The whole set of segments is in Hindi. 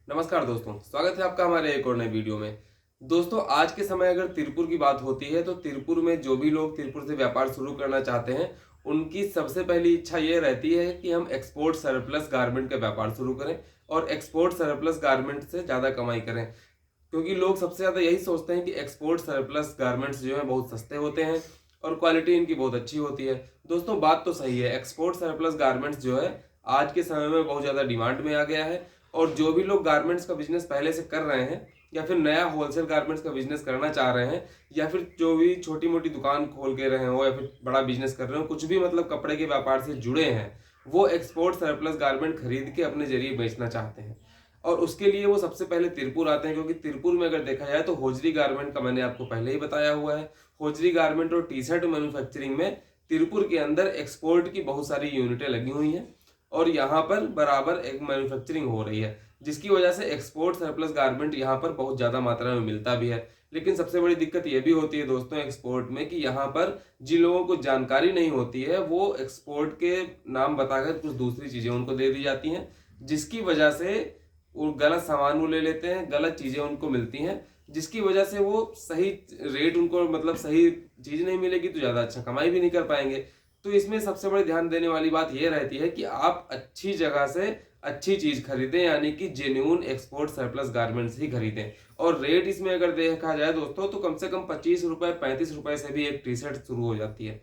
नमस्कार दोस्तों, स्वागत है आपका हमारे एक और नए वीडियो में। दोस्तों, आज के समय अगर तिरुपुर की बात होती है तो तिरुपुर में जो भी लोग तिरुपुर से व्यापार शुरू करना चाहते हैं, उनकी सबसे पहली इच्छा ये रहती है कि हम एक्सपोर्ट सरप्लस गारमेंट का व्यापार शुरू करें और एक्सपोर्ट सरप्लस गारमेंट से ज़्यादा कमाई करें। क्योंकि लोग सबसे ज़्यादा यही सोचते हैं कि एक्सपोर्ट सरप्लस गारमेंट्स जो हैं बहुत सस्ते होते हैं और क्वालिटी इनकी बहुत अच्छी होती है। दोस्तों, बात तो सही है, एक्सपोर्ट सरप्लस गारमेंट्स जो है आज के समय में बहुत ज़्यादा डिमांड में आ गया है। और जो भी लोग गारमेंट्स का बिजनेस पहले से कर रहे हैं या फिर नया होलसेल गारमेंट्स का बिजनेस करना चाह रहे हैं या फिर जो भी छोटी मोटी दुकान खोल के रहे हो या फिर बड़ा बिजनेस कर रहे हो, कुछ भी मतलब कपड़े के व्यापार से जुड़े हैं, वो एक्सपोर्ट सरप्लस गारमेंट खरीद के अपने जरिए बेचना चाहते हैं। और उसके लिए वो सबसे पहले तिरुपुर आते हैं, क्योंकि तिरुपुर में अगर देखा जाए तो होजरी गारमेंट का मैंने आपको पहले ही बताया हुआ है। होजरी गारमेंट और टी शर्ट मैन्युफैक्चरिंग में तिरुपुर के अंदर एक्सपोर्ट की बहुत सारी यूनिटें लगी हुई हैं और यहाँ पर बराबर एक मैन्युफैक्चरिंग हो रही है, जिसकी वजह से एक्सपोर्ट सरप्लस गारमेंट यहाँ पर बहुत ज़्यादा मात्रा में मिलता भी है। लेकिन सबसे बड़ी दिक्कत ये भी होती है दोस्तों एक्सपोर्ट में कि यहाँ पर जिन लोगों को जानकारी नहीं होती है वो एक्सपोर्ट के नाम बताकर कुछ दूसरी चीज़ें उनको दे दी जाती हैं, जिसकी वजह से वो गलत सामान वो ले लेते हैं, गलत चीज़ें उनको मिलती हैं, जिसकी वजह से वो सही रेट उनको मतलब सही चीज़ नहीं मिलेगी तो ज़्यादा अच्छा कमाई भी नहीं कर पाएंगे। तो इसमें सबसे बड़े ध्यान देने वाली बात यह रहती है कि आप अच्छी जगह से अच्छी चीज खरीदें, यानी कि जेन्युइन एक्सपोर्ट सरप्लस गारमेंट्स ही खरीदें। और रेट इसमें अगर देखा जाए दोस्तों तो कम से कम 25 रुपए 35 रुपए से भी एक टी शर्ट शुरू हो जाती है।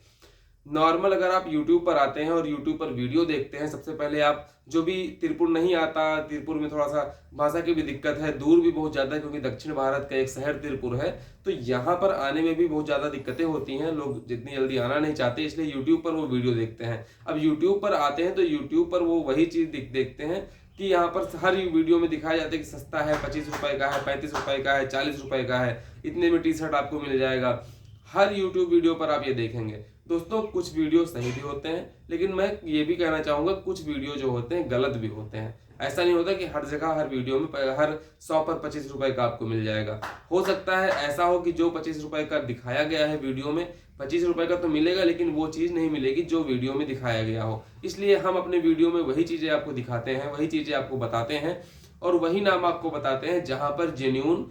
नॉर्मल अगर आप YouTube पर आते हैं और YouTube पर वीडियो देखते हैं, सबसे पहले आप जो भी तिरुपुर नहीं आता, तिरुपुर में थोड़ा सा भाषा की भी दिक्कत है, दूर भी बहुत ज़्यादा है क्योंकि दक्षिण भारत का एक शहर तिरुपुर है, तो यहाँ पर आने में भी बहुत ज़्यादा दिक्कतें होती हैं। लोग जितनी जल्दी आना नहीं चाहते, इसलिए YouTube पर वो वीडियो देखते हैं। अब YouTube पर आते हैं तो YouTube पर वो वही चीज़ देखते हैं कि यहाँ पर हर वीडियो में दिखाया जाता है कि सस्ता है, 25 रुपए का है, 35 रुपए का है, 40 रुपए का है, इतने में टी शर्ट आपको मिल जाएगा। हर YouTube वीडियो पर आप ये देखेंगे। दोस्तों, कुछ वीडियो सही भी होते हैं, लेकिन मैं ये भी कहना चाहूँगा कुछ वीडियो जो होते हैं गलत भी होते हैं। ऐसा नहीं होता कि हर जगह हर वीडियो में हर 100 पर 25 रुपए का आपको मिल जाएगा। हो सकता है ऐसा हो कि जो 25 रुपए का दिखाया गया है वीडियो में, 25 रुपए का तो मिलेगा, लेकिन वो चीज़ नहीं मिलेगी जो वीडियो में दिखाया गया हो। इसलिए हम अपने वीडियो में वही चीज़ें आपको दिखाते हैं, वही चीज़ें आपको बताते हैं और वही नाम आपको बताते हैं जहाँ पर जेन्यून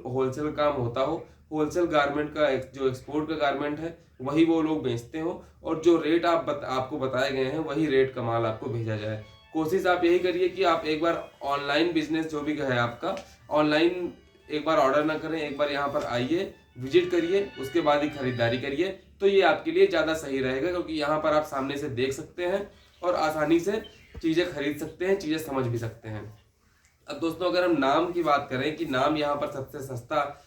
होलसेल काम होता हो। होलसेल गारमेंट का जो एक्सपोर्ट का गारमेंट है वही वो लोग बेचते हो और जो रेट आपको बताए गए हैं वही रेट का माल आपको भेजा जाए। कोशिश आप यही करिए कि आप एक बार ऑनलाइन बिजनेस जो भी है आपका, ऑनलाइन एक बार ऑर्डर ना करें, एक बार यहाँ पर आइए, विजिट करिए, उसके बाद ही खरीदारी करिए, तो ये आपके लिए ज़्यादा सही रहेगा, क्योंकि यहाँ पर आप सामने से देख सकते हैं और आसानी से चीज़ें खरीद सकते हैं, चीज़ें समझ भी सकते हैं। अब दोस्तों, अगर हम नाम की बात करें कि नाम यहाँ पर सबसे सस्ता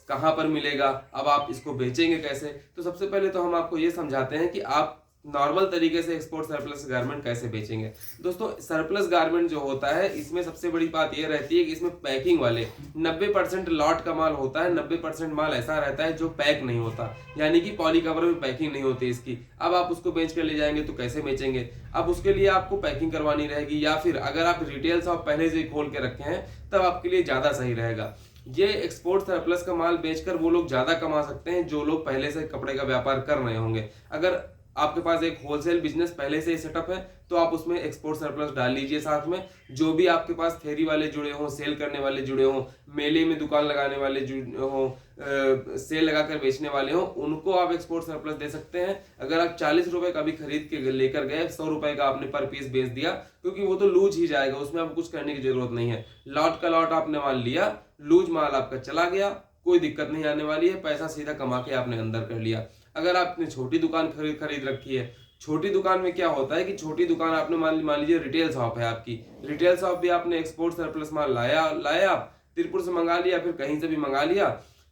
कहाँ पर मिलेगा, अब आप इसको बेचेंगे कैसे, तो सबसे पहले तो हम आपको ये समझाते हैं कि आप नॉर्मल तरीके से एक्सपोर्ट सरप्लस गारमेंट कैसे बेचेंगे। दोस्तों, सरप्लस गारमेंट जो होता है इसमें सबसे बड़ी बात ये रहती है कि इसमें पैकिंग वाले 90% लॉट का माल होता है, 90% माल ऐसा रहता है जो पैक नहीं होता, यानी कि पॉली कवर में पैकिंग नहीं होती इसकी। अब आप उसको बेच कर ले जाएंगे तो कैसे बेचेंगे? अब उसके लिए आपको पैकिंग करवानी रहेगी, या फिर अगर आप रिटेल शॉप पहले से खोल के रखे हैं तब आपके लिए ज़्यादा सही रहेगा। ये एक्सपोर्ट सरप्लस का माल बेचकर वो लोग ज्यादा कमा सकते हैं जो लोग पहले से कपड़े का व्यापार कर रहे होंगे। अगर आपके पास एक होलसेल बिजनेस पहले से ही सेटअप है तो आप उसमें एक्सपोर्ट सरप्लस डाल लीजिए साथ में। जो भी आपके पास फेरी वाले जुड़े हों, सेल करने वाले जुड़े हों, मेले में दुकान लगाने वाले जुड़े हों, सेल लगाकर बेचने वाले हों, उनको आप एक्सपोर्ट सरप्लस दे सकते हैं। अगर आप 40 रुपए का भी खरीद के लेकर गए, 100 रुपए का आपने पर पीस बेच दिया, क्योंकि वो तो लूज ही जाएगा, उसमें आपको कुछ करने की जरूरत नहीं है। लॉट का लॉट आपने माल लिया, लूज माल आपका चला गया, कोई दिक्कत नहीं आने वाली है, पैसा सीधा कमा के आपने अंदर कर लिया। अगर आपने छोटी दुकान खरीद रखी है, छोटी दुकान में क्या होता है कि छोटी दुकान आपने मान लीजिए रिटेल शॉप है आपकी, रिटेल शॉप भी आपने एक्सपोर्ट सरप्लस माल लाया आप तिरुपुर से मंगा लिया, फिर कहीं से भी मंगा लिया।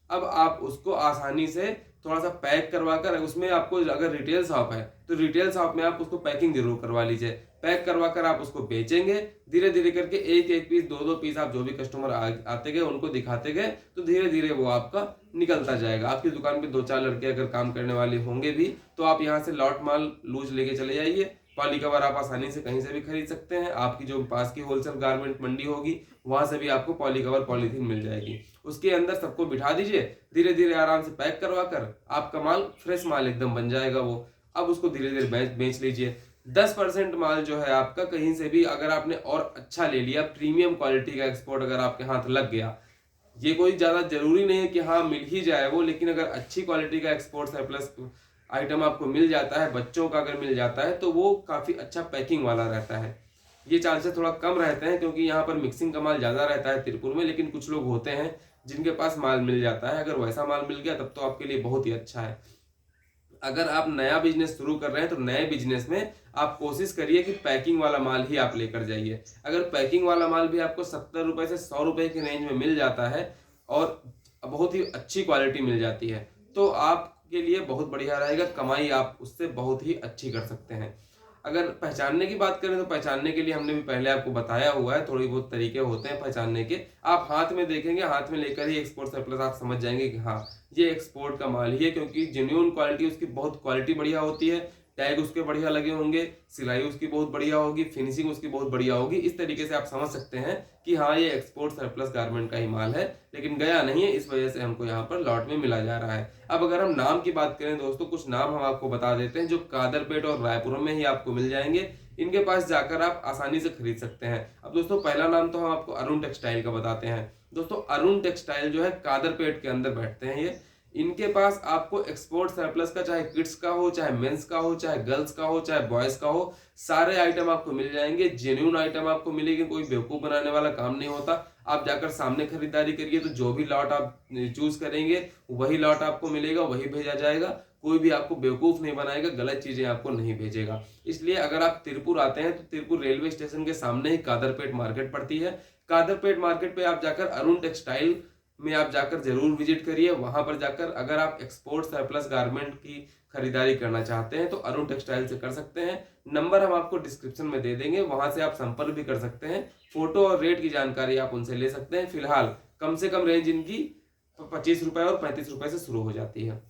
अब आप उसको आसानी से थोड़ा सा पैक करवा कर, उसमें आपको अगर रिटेल शॉप है तो रिटेल शॉप में आप उसको पैकिंग जरूर करवा लीजिए। पैक करवा कर आप उसको बेचेंगे, धीरे धीरे करके एक एक पीस, दो पीस, आप जो भी कस्टमर आते गए उनको दिखाते गए तो धीरे धीरे वो आपका निकलता जाएगा। आपकी दुकान पे 2-4 लड़के अगर काम करने वाले होंगे भी तो आप यहाँ से लॉट माल लूज लेके चले जाइए। पॉली कवर आप आसानी से कहीं से भी खरीद सकते हैं, आपकी जो पास की होलसेल गारमेंट मंडी होगी वहां से भी आपको पॉली कवर पॉलीथीन मिल जाएगी। उसके अंदर सबको बिठा दीजिए, धीरे धीरे आराम से पैक करवा कर आपका माल फ्रेश माल एकदम बन जाएगा वो। अब उसको धीरे धीरे बेच लीजिए। 10% माल जो है आपका कहीं से भी अगर आपने और अच्छा ले लिया, प्रीमियम क्वालिटी का एक्सपोर्ट अगर आपके हाथ लग गया, ये कोई ज़्यादा जरूरी नहीं है कि हाँ मिल ही जाए वो, लेकिन अगर अच्छी क्वालिटी का एक्सपोर्ट सरप्लस आइटम आपको मिल जाता है, बच्चों का अगर मिल जाता है, तो वो काफ़ी अच्छा पैकिंग वाला रहता है। ये चांसेस थोड़ा कम रहते हैं क्योंकि यहाँ पर मिक्सिंग का माल ज़्यादा रहता है तिरपुर में, लेकिन कुछ लोग होते हैं जिनके पास माल मिल जाता है। अगर वैसा माल मिल गया तब तो आपके लिए बहुत ही अच्छा है। अगर आप नया बिजनेस शुरू कर रहे हैं तो नए बिजनेस में आप कोशिश करिए कि पैकिंग वाला माल ही आप लेकर जाइए। अगर पैकिंग वाला माल भी आपको 70 रुपए से 100 रुपए की रेंज में मिल जाता है और बहुत ही अच्छी क्वालिटी मिल जाती है, तो आपके लिए बहुत बढ़िया रहेगा, कमाई आप उससे बहुत ही अच्छी कर सकते हैं। अगर पहचानने की बात करें तो पहचानने के लिए हमने भी पहले आपको बताया हुआ है, थोड़ी बहुत तरीके होते हैं पहचानने के। आप हाथ में देखेंगे, हाथ में लेकर ही एक्सपोर्ट सरप्लस आप समझ जाएंगे कि हाँ ये एक्सपोर्ट का माल ही है, क्योंकि जेन्युइन क्वालिटी उसकी बहुत क्वालिटी बढ़िया होती है, टैग उसके बढ़िया लगे होंगे, सिलाई उसकी बहुत बढ़िया होगी, फिनिशिंग उसकी बहुत बढ़िया होगी। इस तरीके से आप समझ सकते हैं कि हाँ ये एक्सपोर्ट सरप्लस गारमेंट का ही माल है, लेकिन गया नहीं है, इस वजह से हमको यहाँ पर लॉट में मिला जा रहा है। अब अगर हम नाम की बात करें दोस्तों, कुछ नाम हम आपको बता देते हैं जो कादरपेट और रायपुर में ही आपको मिल जाएंगे। इनके पास जाकर आप आसानी से खरीद सकते हैं। अब दोस्तों पहला नाम तो हम आपको अरुण टेक्सटाइल का बताते हैं। दोस्तों अरुण टेक्सटाइल जो है कादरपेट के अंदर बैठते हैं ये। इनके पास आपको एक्सपोर्ट सरप्लस का, चाहे किड्स का हो, चाहे मेंस का हो, चाहे गर्ल्स का हो, चाहे बॉयज का हो, सारे आइटम आपको मिल जाएंगे। जेन्युइन आइटम आपको मिलेगी, कोई बेवकूफ बनाने वाला काम नहीं होता। आप जाकर सामने खरीदारी करिए तो जो भी लॉट आप चूज करेंगे वही लॉट आपको मिलेगा, वही भेजा जाएगा। कोई भी आपको बेवकूफ नहीं बनाएगा, गलत चीजें आपको नहीं भेजेगा। इसलिए अगर आप तिरपुर आते हैं तो तिरपुर रेलवे स्टेशन के सामने ही कादरपेट मार्केट पड़ती है। कादरपेट मार्केट पे आप जाकर अरुण टेक्सटाइल में आप जाकर जरूर विजिट करिए। वहां पर जाकर अगर आप एक्सपोर्ट सरप्लस गारमेंट की खरीदारी करना चाहते हैं तो अरुण टेक्सटाइल से कर सकते हैं। नंबर हम आपको डिस्क्रिप्शन में दे देंगे, वहां से आप संपर्क भी कर सकते हैं। फोटो और रेट की जानकारी आप उनसे ले सकते हैं। फिलहाल कम से कम रेंज इनकी 25 रुपए और 35 रुपए से शुरू हो जाती है।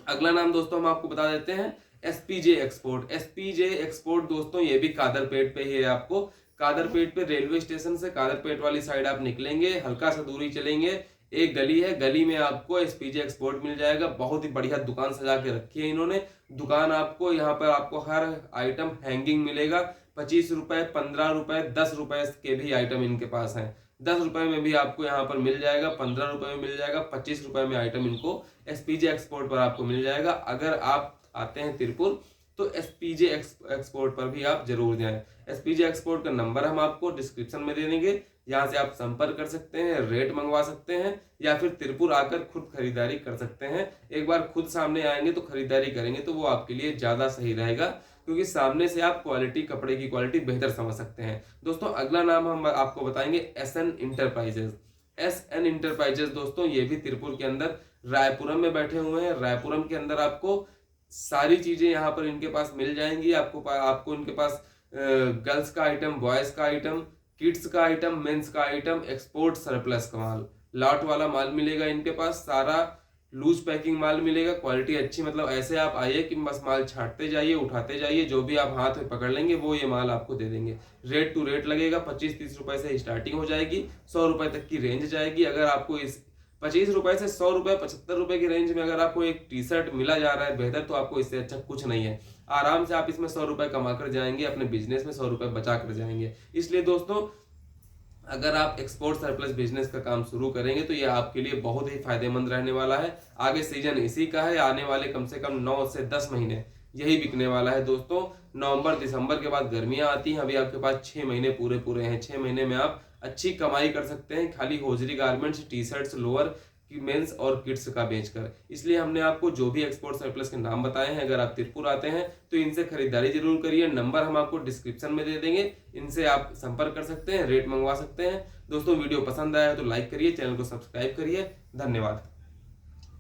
अगला नाम दोस्तों हम आपको बता देते हैं एसपीजे एक्सपोर्ट। एसपीजे एक्सपोर्ट दोस्तों ये भी कादरपेट पे ही है। आपको कादरपेट पे रेलवे स्टेशन से कादरपेट वाली साइड आप निकलेंगे, हल्का सा दूरी चलेंगे, एक गली है, गली में आपको एसपीजे एक्सपोर्ट मिल जाएगा। बहुत ही बढ़िया दुकान सजा के रखी है इन्होंने। दुकान आपको यहाँ पर आपको हर आइटम हैंगिंग मिलेगा। 25 रुपए, 15 रुपए, 10 रुपए के भी आइटम इनके पास हैं। 10 रुपए में भी आपको यहाँ पर मिल जाएगा, 15 रुपए में मिल जाएगा, 25 रुपए में आइटम इनको एसपीजे एक्सपोर्ट पर आपको मिल जाएगा। अगर आप आते हैं तिरपुर तो एसपीजे एक्सपोर्ट पर भी आप जरूर जाएं। एसपीजे एक्सपोर्ट का नंबर हम आपको डिस्क्रिप्शन में दे देंगे, यहाँ से आप संपर्क कर सकते हैं, रेट मंगवा सकते हैं, या फिर तिरपुर आकर खुद खरीदारी कर सकते हैं। एक बार खुद सामने आएंगे तो खरीदारी करेंगे तो वो आपके लिए ज्यादा सही रहेगा, क्योंकि सामने से आप क्वालिटी, कपड़े की क्वालिटी बेहतर समझ सकते हैं। दोस्तों अगला नाम हम आपको बताएंगे एसएन इंटरप्राइजेज। एसएन इंटरप्राइजेज दोस्तों ये भी तिरपुर के अंदर रायपुरम में बैठे हुए हैं। रायपुरम के अंदर आपको सारी चीजें यहाँ पर इनके पास मिल जाएंगी। आपको इनके पास गर्ल्स का आइटम, बॉयज का आइटम, किड्स का आइटम, मेंस का आइटम, एक्सपोर्ट सरप्लस का माल, लॉट वाला माल मिलेगा इनके पास। सारा लूज पैकिंग माल मिलेगा, क्वालिटी अच्छी। मतलब ऐसे आप आइए कि बस माल छांटते जाइए, उठाते जाइए, जो भी आप हाथ में पकड़ लेंगे वो ये माल आपको दे देंगे। रेट टू रेट लगेगा। 25-30 रुपए से स्टार्टिंग हो जाएगी, 100 रुपए तक की रेंज जाएगी। अगर आपको इस 25 रुपए से 100 रुपए, 75 रुपए की रेंज में अगर आपको एक टी शर्ट मिला जा रहा है बेहतर, तो आपको इससे अच्छा कुछ नहीं है। आराम से आप इसमें 100 रुपए कमा कर जाएंगे, अपने बिजनेस में 100 रुपए बचा कर जाएंगे। इसलिए दोस्तों अगर आप एक्सपोर्ट सरप्लस बिजनेस का काम शुरू करेंगे तो ये आपके लिए बहुत ही फायदेमंद रहने वाला है। आगे सीजन इसी का है, आने वाले कम से कम 9 से 10 महीने यही बिकने वाला है दोस्तों। नवंबर दिसंबर के बाद गर्मियां आती हैं, अभी आपके पास 6 महीने पूरे हैं। 6 महीने में आप अच्छी कमाई कर सकते हैं, खाली hosiery garments, T shirts, lower की मेंस और किड्स का बेचकर। इसलिए हमने आपको जो भी एक्सपोर्ट सरप्लस के नाम बताए हैं, अगर आप तिरपुर आते हैं तो इनसे खरीदारी जरूर करिए। नंबर हम आपको डिस्क्रिप्शन में दे देंगे, इनसे आप संपर्क कर सकते हैं, रेट मंगवा सकते हैं। दोस्तों वीडियो पसंद आया तो लाइक करिए, चैनल को सब्सक्राइब करिए। धन्यवाद।